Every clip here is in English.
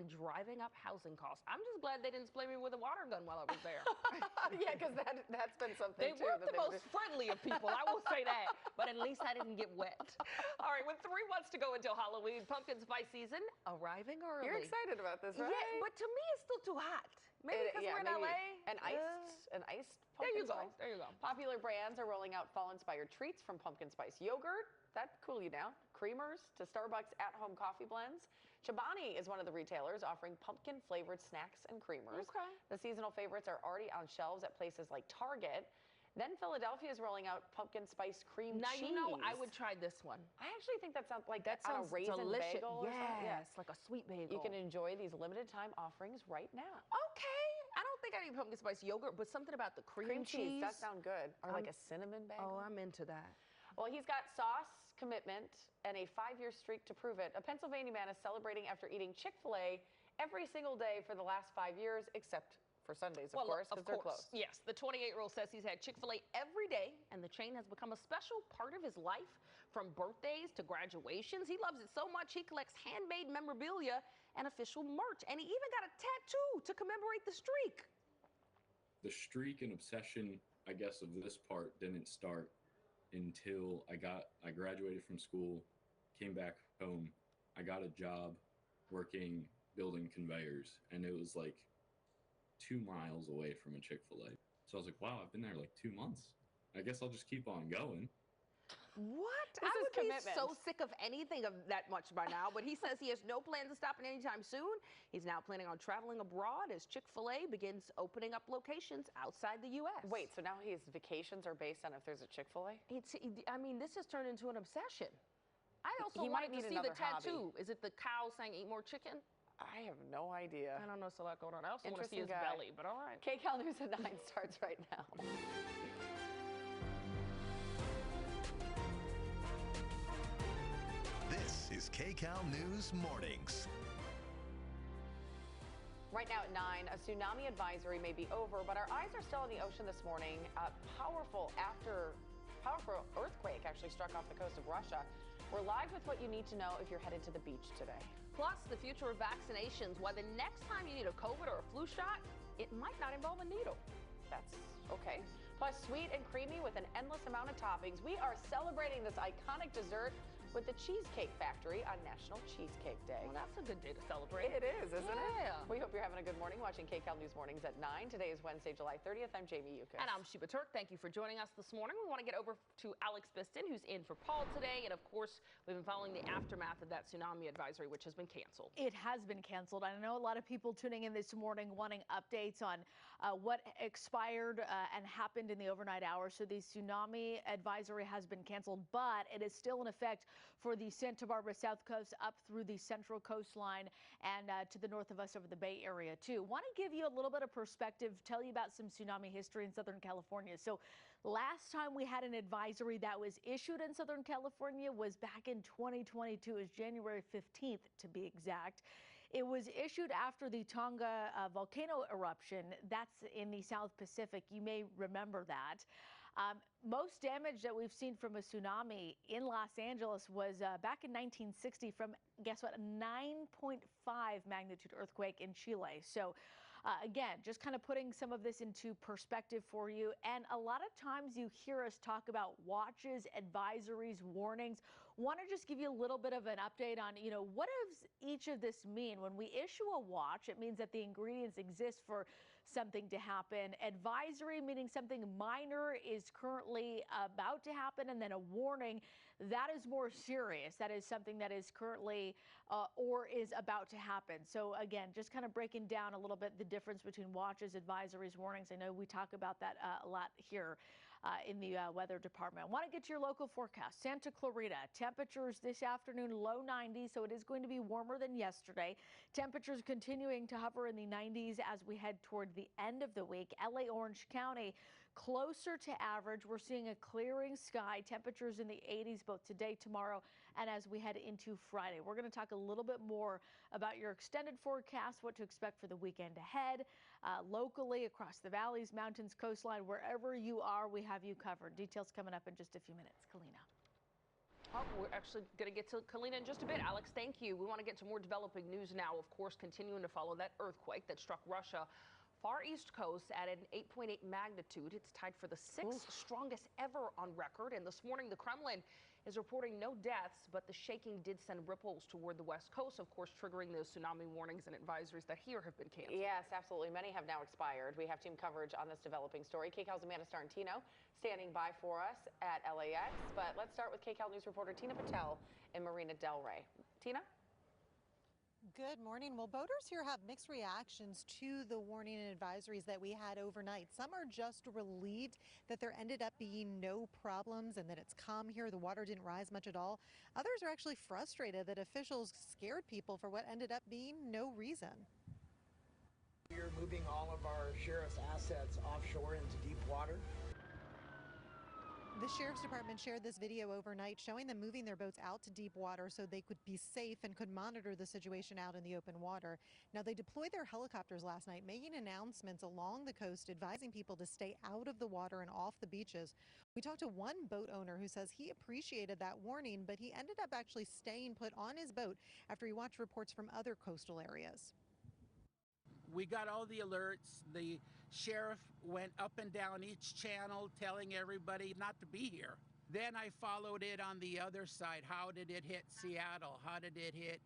and driving up housing costs. I'm just glad they didn't spray me with a water gun while I was there. Yeah, because that's been something They too. weren't the most friendly of people, I will say that, but at least I didn't get wet. All right, with 3 months to go until Halloween, pumpkin spice season arriving early. You're excited about this, right? Yeah, but to me it's still too hot. Maybe because we're in LA. An iced pumpkin spice. There you go. Popular brands are rolling out fall-inspired treats from pumpkin spice yogurt. That'd cool you down. Creamers to Starbucks at-home coffee blends. Chobani is one of the retailers offering pumpkin-flavored snacks and creamers. Okay. The seasonal favorites are already on shelves at places like Target. Then Philadelphia is rolling out pumpkin spice cream cheese. Now, you know, I would try this one. I actually think that sounds like on a raisin delicious bagel or something. Yes, like a sweet bagel. You can enjoy these limited time offerings right now. Okay. I don't think I need pumpkin spice yogurt, but something about the cream cheese. That sounds good. Or like a cinnamon bagel. Oh, I'm into that. Well, he's got sauce, commitment, and a 5-year streak to prove it. A Pennsylvania man is celebrating after eating Chick-fil-A every single day for the last 5 years, except for Sundays, of course, because they're closed. Yes, the 28-year-old says he's had Chick-fil-A every day, and the chain has become a special part of his life, from birthdays to graduations. He loves it so much, he collects handmade memorabilia and official merch, and he even got a tattoo to commemorate the streak. The streak and obsession, I guess, of this part didn't start until I graduated from school, came back home. I got a job working building conveyors, and it was like 2 miles away from a Chick-fil-A. So I was like, wow, I've been there like 2 months. I guess I'll just keep on going. What? I would be so sick of anything of that much by now, but he says he has no plans to stop anytime soon. He's now planning on traveling abroad as Chick-fil-A begins opening up locations outside the U.S. Wait, so now his vacations are based on if there's a Chick-fil-A? I mean, this has turned into an obsession. I also wanted to see the tattoo. Is it the cow saying eat more chicken? I have no idea. I don't know, so a lot going on. I also want to see his belly, but all right. Kcal News at 9 starts right now. This is Kcal News Mornings. Right now at 9, a tsunami advisory may be over, but our eyes are still on the ocean this morning. A powerful earthquake actually struck off the coast of Russia. We're live with what you need to know if you're headed to the beach today. Plus, the future of vaccinations, why the next time you need a COVID or a flu shot, it might not involve a needle. That's okay. Plus, sweet and creamy with an endless amount of toppings. We are celebrating this iconic dessert with the Cheesecake Factory on National Cheesecake Day. Well, that's a good day to celebrate. It is, isn't it? Yeah. We hope you're having a good morning watching Kcal News Mornings at 9. Today is Wednesday, July 30th. I'm Jamie Yukas. And I'm Sheba Turk. Thank you for joining us this morning. We want to get over to Alex Biston, who's in for Paul today. And of course, we've been following the aftermath of that tsunami advisory, which has been canceled. It has been canceled. I know a lot of people tuning in this morning wanting updates on what expired and happened in the overnight hours. So the tsunami advisory has been canceled, but it is still in effect for the Santa Barbara South Coast up through the central coastline and to the north of us over the Bay Area too. Want to give you a little bit of perspective, tell you about some tsunami history in Southern California. So last time we had an advisory that was issued in Southern California was back in 2022. It was January 15th to be exact. It was issued after the Tonga volcano eruption. That's in the South Pacific. You may remember that. Most damage that we've seen from a tsunami in Los Angeles was back in 1960 from, guess what, a 9.5 magnitude earthquake in Chile. So again, just kind of putting some of this into perspective for you. And a lot of times you hear us talk about watches, advisories, warnings. Want to just give you a little bit of an update on, you know, what does each of this mean? When we issue a watch, it means that the ingredients exist for something to happen. Advisory, meaning something minor is currently about to happen, and then a warning, that is more serious. That is something that is currently or is about to happen. So again, just kind of breaking down a little bit the difference between watches, advisories, warnings. I know we talk about that a lot here in the weather department. I want to get to your local forecast. Santa Clarita, temperatures this afternoon low 90s, so it is going to be warmer than yesterday. Temperatures continuing to hover in the 90s as we head toward the end of the week. LA Orange County closer to average. We're seeing a clearing sky, temperatures in the 80s both today, tomorrow, and as we head into Friday. We're going to talk a little bit more about your extended forecast, what to expect for the weekend ahead, locally across the valleys, mountains, coastline, wherever you are, we have you covered. Details coming up in just a few minutes. Kalina. Oh, we're actually going to get to Kalina in just a bit. Alex, thank you. We want to get to more developing news now, of course, continuing to follow that earthquake that struck Russia. Far East Coast at an 8.8 magnitude. It's tied for the sixth strongest ever on record. And this morning, the Kremlin is reporting no deaths, but the shaking did send ripples toward the West Coast, of course, triggering those tsunami warnings and advisories that here have been canceled. Yes, absolutely. Many have now expired. We have team coverage on this developing story. Kcal's Amanda Starantino standing by for us at LAX. But let's start with Kcal News reporter Tina Patel in Marina Del Rey. Tina? Good morning. Well, boaters here have mixed reactions to the warning and advisories that we had overnight. Some are just relieved that there ended up being no problems and that it's calm here. The water didn't rise much at all. Others are actually frustrated that officials scared people for what ended up being no reason. We're moving all of our sheriff's assets offshore into deep water. The Sheriff's Department shared this video overnight showing them moving their boats out to deep water so they could be safe and could monitor the situation out in the open water. Now, they deployed their helicopters last night, making announcements along the coast, advising people to stay out of the water and off the beaches. We talked to one boat owner who says he appreciated that warning, but he ended up actually staying put on his boat after he watched reports from other coastal areas. We got all the alerts. The sheriff went up and down each channel telling everybody not to be here. Then I followed it on the other side. How did it hit Seattle? How did it hit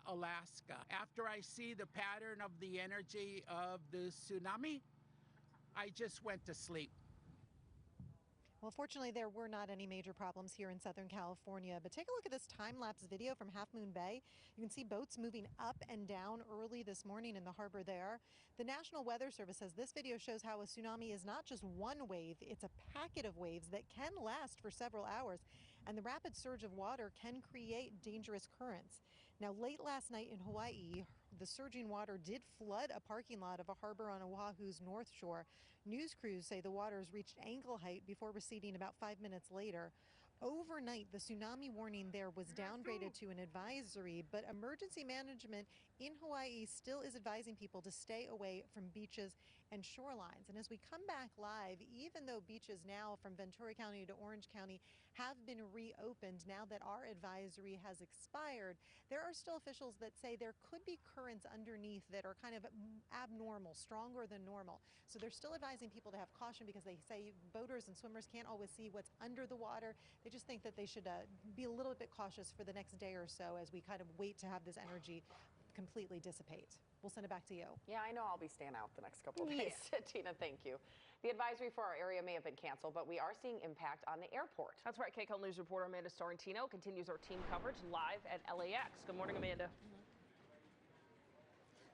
Alaska? After I see the pattern of the energy of the tsunami, I just went to sleep. Well, fortunately, there were not any major problems here in Southern California, but take a look at this time-lapse video from Half Moon Bay. You can see boats moving up and down early this morning in the harbor there. The National Weather Service says this video shows how a tsunami is not just one wave, it's a packet of waves that can last for several hours, and the rapid surge of water can create dangerous currents. Now, late last night in Hawaii, the surging water did flood a parking lot of a harbor on Oahu's north shore. News crews say the waters reached ankle height before receding about 5 minutes later. Overnight, the tsunami warning there was downgraded to an advisory, but emergency management in Hawaii still is advising people to stay away from beaches and shorelines. And as we come back live, even though beaches now from Ventura County to Orange County have been reopened now that our advisory has expired, there are still officials that say there could be currents underneath that are kind of abnormal, stronger than normal. So they're still advising people to have caution because they say boaters and swimmers can't always see what's under the water. They just think that they should be a little bit cautious for the next day or so as we kind of wait to have this energy completely dissipate. We'll send it back to you. Yeah, I know I'll be staying out the next couple of days. Tina, thank you. The advisory for our area may have been canceled, but we are seeing impact on the airport. That's right. Kcal News reporter Amanda Starantino continues our team coverage live at LAX. Good morning, Amanda.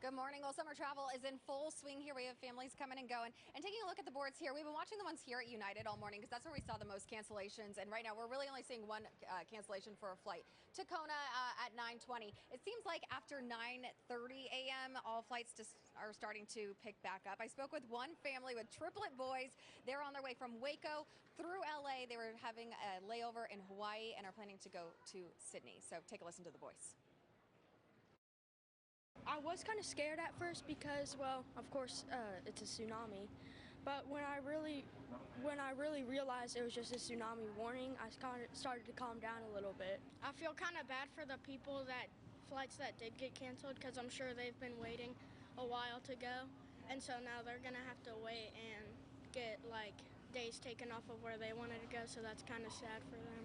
Good morning. Well, summer travel is in full swing here. We have families coming and going. And taking a look at the boards here, we've been watching the ones here at United all morning because that's where we saw the most cancellations. And right now, we're really only seeing one cancellation for a flight to Kona at 9:20. It seems like after 9:30 a.m., all flights are starting to pick back up. I spoke with one family with triplet boys. They're on their way from Waco through LA. They were having a layover in Hawaii and are planning to go to Sydney. So take a listen to the voice. I was kind of scared at first because, well, of course, it's a tsunami. But when I really realized it was just a tsunami warning, I started to calm down a little bit. I feel kind of bad for the people flights that did get canceled because I'm sure they've been waiting a while to go. And so now they're going to have to wait and get like days taken off of where they wanted to go. So that's kind of sad for them.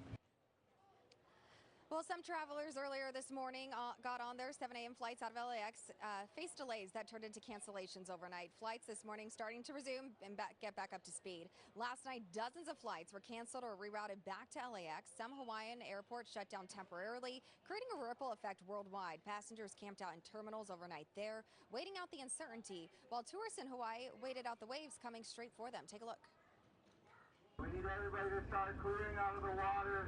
Well, some travelers earlier this morning got on their 7 a.m. flights out of LAX, faced delays that turned into cancellations overnight. Flights this morning starting to resume and get back up to speed. Last night, dozens of flights were canceled or rerouted back to LAX. Some Hawaiian airports shut down temporarily, creating a ripple effect worldwide. Passengers camped out in terminals overnight there, waiting out the uncertainty, while tourists in Hawaii waited out the waves coming straight for them. Take a look. We need everybody to start clearing out of the water.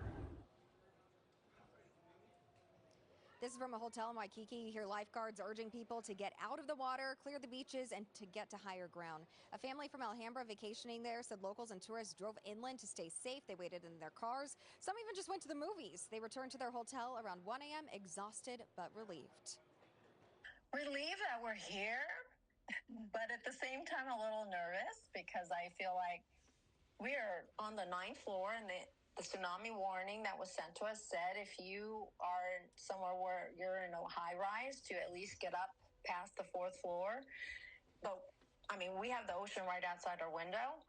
This is from a hotel in Waikiki. You hear lifeguards urging people to get out of the water, clear the beaches, and to get to higher ground. A family from Alhambra vacationing there said locals and tourists drove inland to stay safe. They waited in their cars. Some even just went to the movies. They returned to their hotel around 1 a.m. exhausted but relieved. Relieved that we're here, but at the same time a little nervous because I feel like we are on the 9th floor and The tsunami warning that was sent to us said if you are somewhere where you're in a high rise to at least get up past the 4th floor. But, I mean, we have the ocean right outside our window.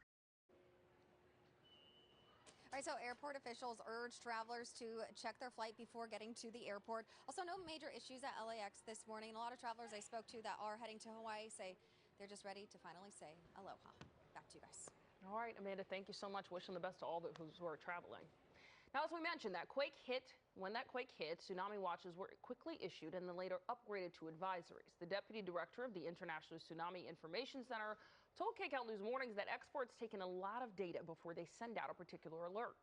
All right, so airport officials urge travelers to check their flight before getting to the airport. Also, no major issues at LAX this morning. A lot of travelers I spoke to that are heading to Hawaii say they're just ready to finally say aloha. Back to you guys. All right, Amanda, thank you so much. Wishing the best to all those who are traveling. Now, as we mentioned, when that quake hit, tsunami watches were quickly issued and then later upgraded to advisories. The deputy director of the International Tsunami Information Center told Kcal News Mornings that experts take in a lot of data before they send out a particular alert.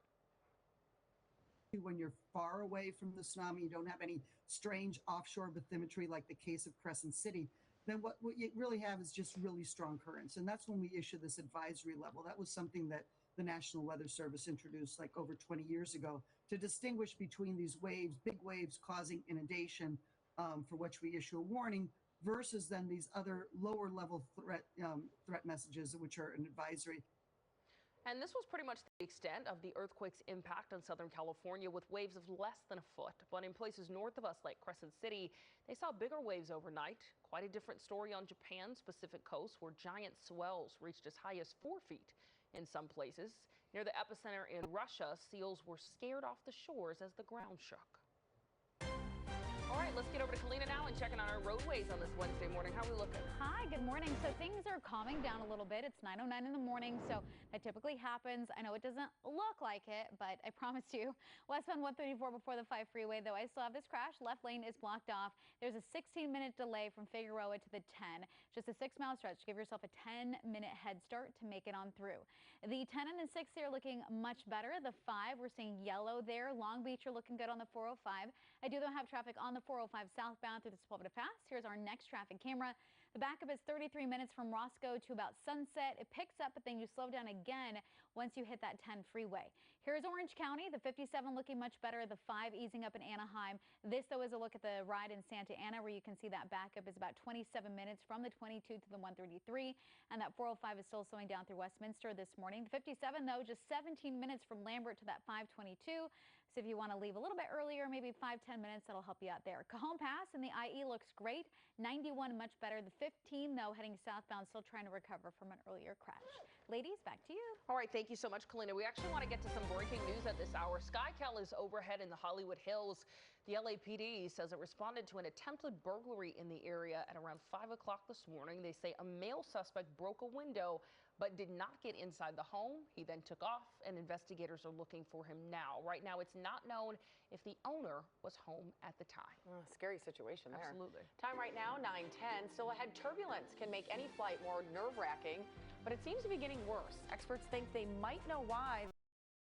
When you're far away from the tsunami, you don't have any strange offshore bathymetry like the case of Crescent City, then what you really have is just really strong currents. And that's when we issue this advisory level. That was something that the National Weather Service introduced like over 20 years ago to distinguish between these waves, big waves causing inundation, for which we issue a warning, versus then these other lower level threat messages, which are an advisory. And this was pretty much the extent of the earthquake's impact on Southern California, with waves of less than a foot. But in places north of us, like Crescent City, they saw bigger waves overnight. Quite a different story on Japan's Pacific coast, where giant swells reached as high as 4 feet in some places. Near the epicenter in Russia, seals were scared off the shores as the ground shook. All right, let's get over to Kalina now and checking on our roadways on this Wednesday morning. How are we looking? Hi, good morning. So things are calming down a little bit. It's 9:09 in the morning, so that typically happens. I know it doesn't look like it, but I promise you. Westbound 134 before the 5 freeway, though, I still have this crash. Left lane is blocked off. There's a 16-minute delay from Figueroa to the 10. Just a 6-mile stretch. Give yourself a 10-minute head start to make it on through. The 10 and the 6 are looking much better. The 5, we're seeing yellow there. Long Beach, you're looking good on the 405. I do, though, have traffic on the 405 southbound through the Sepulveda Pass. Here's our next traffic camera. The backup is 33 minutes from Roscoe to about Sunset. It picks up, but then you slow down again once you hit that 10 freeway. Here's Orange County. The 57 looking much better. The 5 easing up in Anaheim. This, though, is a look at the ride in Santa Ana, where you can see that backup is about 27 minutes from the 22 to the 133. And that 405 is still slowing down through Westminster this morning. The 57, though, just 17 minutes from Lambert to that 522. So if you want to leave a little bit earlier, maybe 5-10 minutes, that'll help you out there. Cajon Pass and the IE looks great. 91 much better. The 15, though, heading southbound, still trying to recover from an earlier crash. Ladies, back to you. All right, thank you so much, Kalina. We actually want to get to some breaking news at this hour. Kcal is overhead in the Hollywood Hills. The LAPD says it responded to an attempted burglary in the area at around 5 o'clock this morning. They say a male suspect broke a window but did not get inside the home. He then took off, and investigators are looking for him now. Right now, it's not known if the owner was home at the time. Oh, scary situation there. Absolutely. Time right now, 9:10. Still ahead, turbulence can make any flight more nerve-wracking, but it seems to be getting worse. Experts think they might know why.